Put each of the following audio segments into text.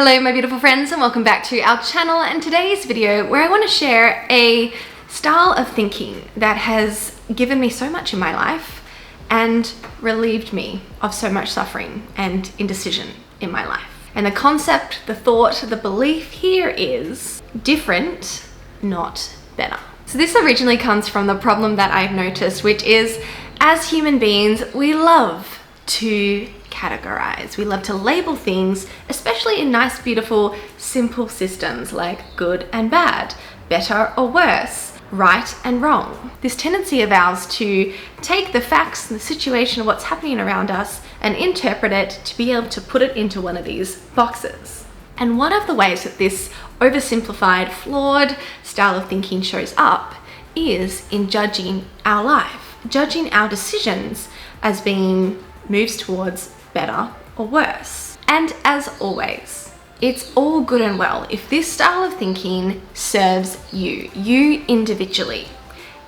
Hello my beautiful friends, and welcome back to our channel and today's video where I want to share a style of thinking that has given me so much in my life and relieved me of so much suffering and indecision in my life. And the concept, the thought, the belief here is different, not better. So this originally comes from the problem that I've noticed, which is as human beings, we love to categorize. We love to label things, especially in nice, beautiful, simple systems like good and bad, better or worse, right and wrong. This tendency of ours to take the facts and the situation of what's happening around us and interpret it to be able to put it into one of these boxes. And one of the ways that this oversimplified, flawed style of thinking shows up is in judging our life, judging our decisions as being moves towards better or worse. And as always, it's all good and well if this style of thinking serves you individually.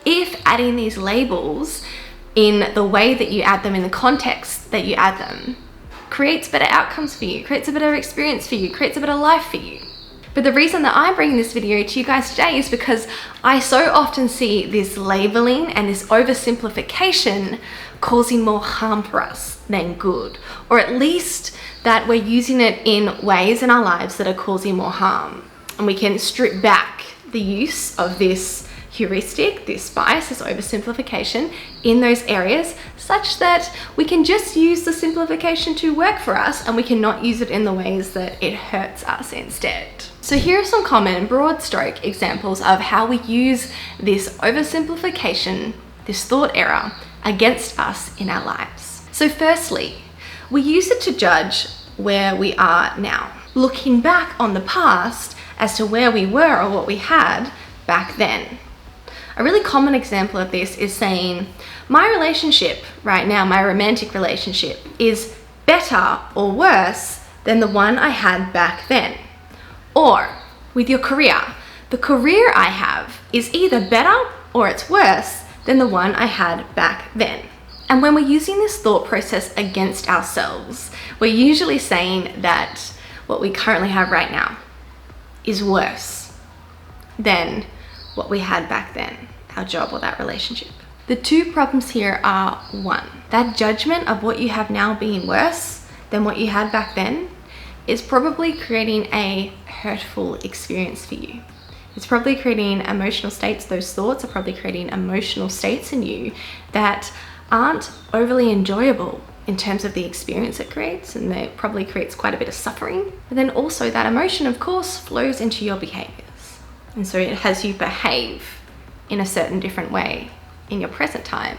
If adding these labels in the way that you add them, in the context that you add them, creates better outcomes for you, creates a better experience for you, creates a better life for you. But the reason that I'm bringing this video to you guys today is because I so often see this labeling and this oversimplification causing more harm for us than good, or at least that we're using it in ways in our lives that are causing more harm. And we can strip back the use of this heuristic, this bias, this oversimplification in those areas such that we can just use the simplification to work for us and we cannot use it in the ways that it hurts us instead. So here are some common broad stroke examples of how we use this oversimplification, this thought error, against us in our lives. So firstly, we use it to judge where we are now, looking back on the past as to where we were or what we had back then. A really common example of this is saying, my relationship right now, my romantic relationship, is better or worse than the one I had back then. Or with your career, the career I have is either better or it's worse than the one I had back then. And when we're using this thought process against ourselves, we're usually saying that what we currently have right now is worse than what we had back then, our job or that relationship. The two problems here are, one, that judgment of what you have now being worse than what you had back then is probably creating a hurtful experience for you. It's probably creating emotional states, those thoughts are probably creating emotional states in you that aren't overly enjoyable in terms of the experience it creates, and it probably creates quite a bit of suffering. But then also that emotion, of course, flows into your behaviors. And so it has you behave in a certain different way in your present time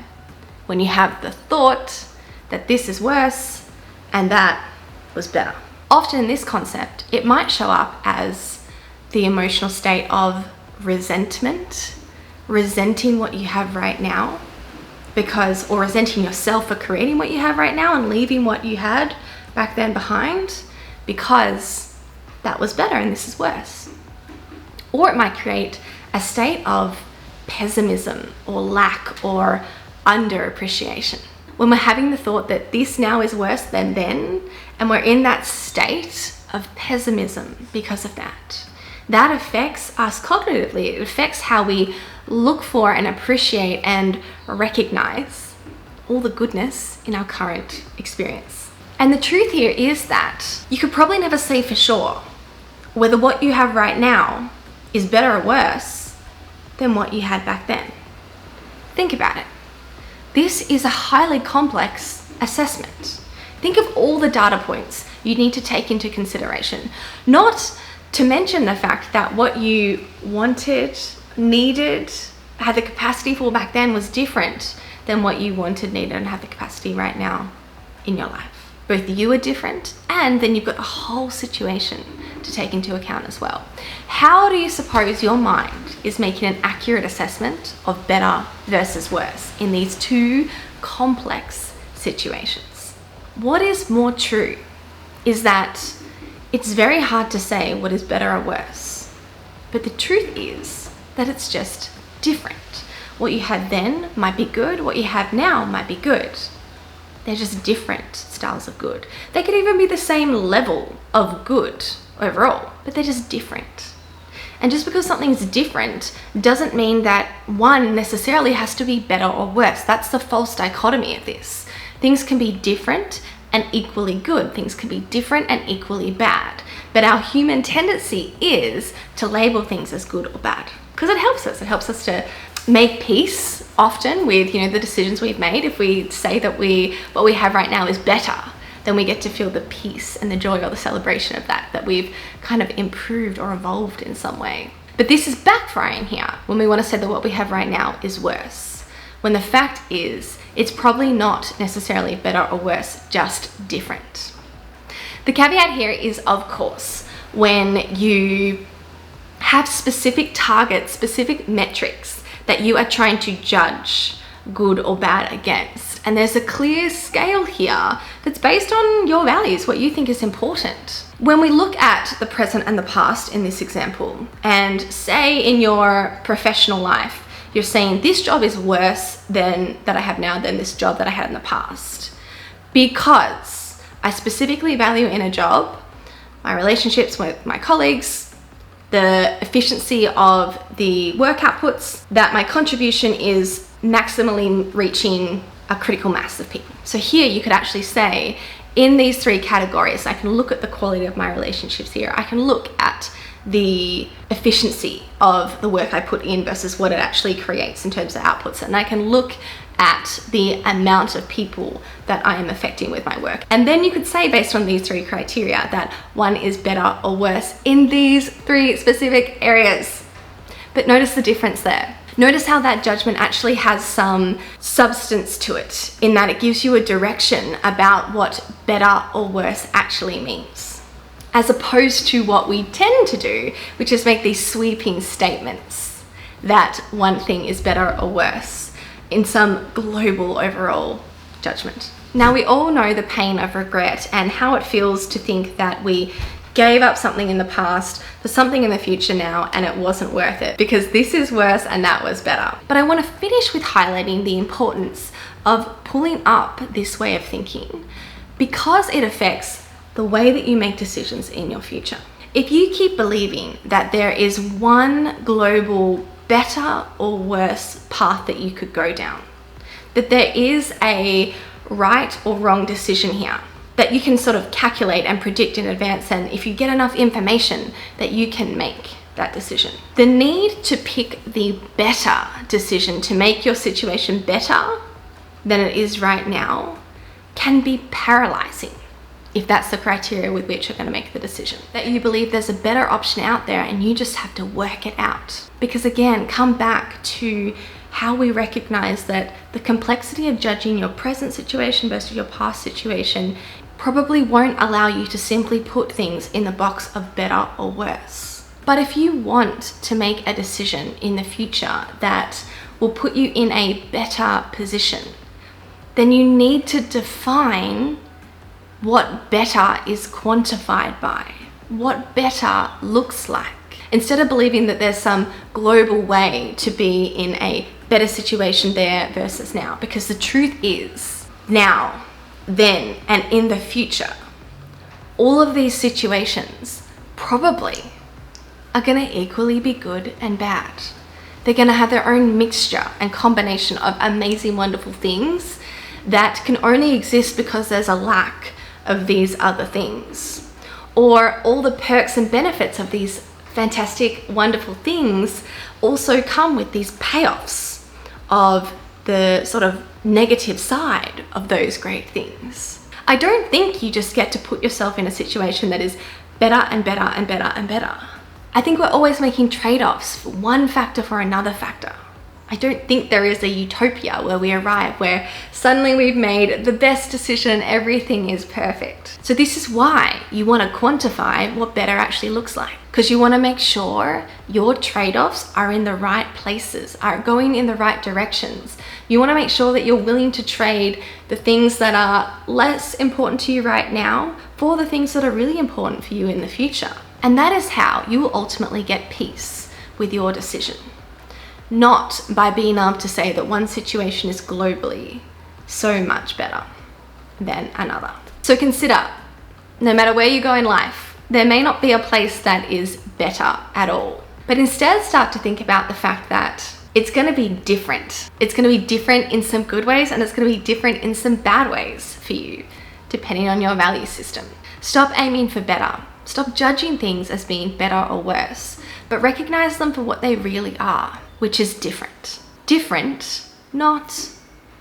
when you have the thought that this is worse and that was better. Often in this concept, it might show up as the emotional state of resentment, resenting what you have right now, or resenting yourself for creating what you have right now and leaving what you had back then behind because that was better and this is worse. Or it might create a state of pessimism or lack or underappreciation. When we're having the thought that this now is worse than then, and we're in that state of pessimism because of that, that affects us cognitively. It affects how we look for and appreciate and recognize all the goodness in our current experience. And the truth here is that you could probably never say for sure whether what you have right now is better or worse than what you had back then. Think about it. This is a highly complex assessment. Think of all the data points you need to take into consideration, not to mention the fact that what you wanted, needed, had the capacity for back then was different than what you wanted, needed, and have the capacity right now in your life. Both you are different, and then you've got the whole situation to take into account as well. How do you suppose your mind is making an accurate assessment of better versus worse in these two complex situations? What is more true is that it's very hard to say what is better or worse, but the truth is that it's just different. What you had then might be good, what you have now might be good. They're just different styles of good. They could even be the same level of good overall, but they're just different. And just because something's different doesn't mean that one necessarily has to be better or worse. That's the false dichotomy of this. Things can be different and equally good. Things can be different and equally bad. But our human tendency is to label things as good or bad because it helps us. It helps us to make peace often with, the decisions we've made. If we say that what we have right now is better, then we get to feel the peace and the joy or the celebration of that we've kind of improved or evolved in some way. But this is backfiring here when we want to say that what we have right now is worse, when the fact is it's probably not necessarily better or worse, just different. The caveat here is, of course, when you have specific targets, specific metrics that you are trying to judge good or bad against. And there's a clear scale here that's based on your values, what you think is important. When we look at the present and the past in this example, and say in your professional life, you're saying this job is worse that I have now than this job that I had in the past, because I specifically value in a job my relationships with my colleagues, the efficiency of the work outputs, that my contribution is maximally reaching a critical mass of people. So here you could actually say, in these three categories, I can look at the quality of my relationships here. I can look at the efficiency of the work I put in versus what it actually creates in terms of outputs. And I can look at the amount of people that I am affecting with my work. And then you could say, based on these three criteria, that one is better or worse in these three specific areas. But notice the difference there. Notice how that judgment actually has some substance to it, in that it gives you a direction about what better or worse actually means, as opposed to what we tend to do, which is make these sweeping statements that one thing is better or worse in some global overall judgment. Now, we all know the pain of regret and how it feels to think that we gave up something in the past for something in the future now and it wasn't worth it because this is worse and that was better. But I want to finish with highlighting the importance of pulling up this way of thinking because it affects the way that you make decisions in your future. If you keep believing that there is one global better or worse path that you could go down, that there is a right or wrong decision here, that you can sort of calculate and predict in advance, and if you get enough information that you can make that decision. The need to pick the better decision to make your situation better than it is right now can be paralyzing if that's the criteria with which you're going to make the decision. That you believe there's a better option out there and you just have to work it out. Because again, come back to how we recognize that the complexity of judging your present situation versus your past situation probably won't allow you to simply put things in the box of better or worse. But if you want to make a decision in the future that will put you in a better position, then you need to define what better is quantified by, what better looks like. Instead of believing that there's some global way to be in a better situation there versus now, because the truth is, now, then, and in the future, all of these situations probably are going to equally be good and bad. They're going to have their own mixture and combination of amazing, wonderful things that can only exist because there's a lack of these other things. Or all the perks and benefits of these fantastic, wonderful things also come with these payoffs of the sort of negative side of those great things. I don't think you just get to put yourself in a situation that is better and better and better and better. I think we're always making trade-offs for one factor for another factor. I don't think there is a utopia where we arrive where suddenly we've made the best decision, everything is perfect. So this is why you want to quantify what better actually looks like, because you want to make sure your trade-offs are in the right places, are going in the right directions. You want to make sure that you're willing to trade the things that are less important to you right now for the things that are really important for you in the future. And that is how you will ultimately get peace with your decision. Not by being able to say that one situation is globally so much better than another. So consider, no matter where you go in life, There may not be a place that is better at all, but instead start to think about the fact that it's going to be different. It's going to be different in some good ways, and it's going to be different in some bad ways for you, depending on your value system. Stop aiming for better. Stop judging things as being better or worse, but recognize them for what they really are, which is different. Different, not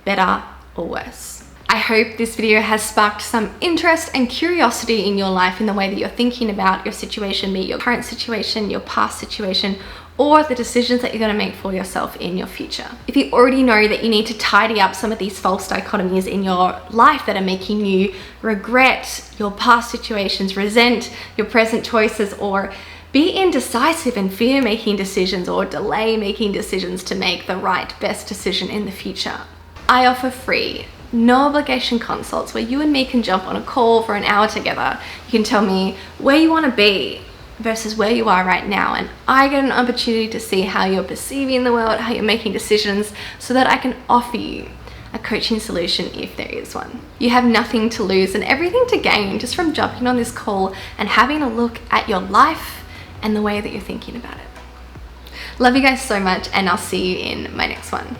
better or worse. I hope this video has sparked some interest and curiosity in your life in the way that you're thinking about your situation, be it your current situation, your past situation, or the decisions that you're going to make for yourself in your future. If you already know that you need to tidy up some of these false dichotomies in your life that are making you regret your past situations, resent your present choices, or be indecisive and fear making decisions or delay making decisions to make the right, best decision in the future, I offer free, no obligation consults where you and me can jump on a call for an hour together. You can tell me where you want to be versus where you are right now, and I get an opportunity to see how you're perceiving the world, how you're making decisions, so that I can offer you a coaching solution if there is one. You have nothing to lose and everything to gain just from jumping on this call and having a look at your life and the way that you're thinking about it. Love you guys so much, and I'll see you in my next one.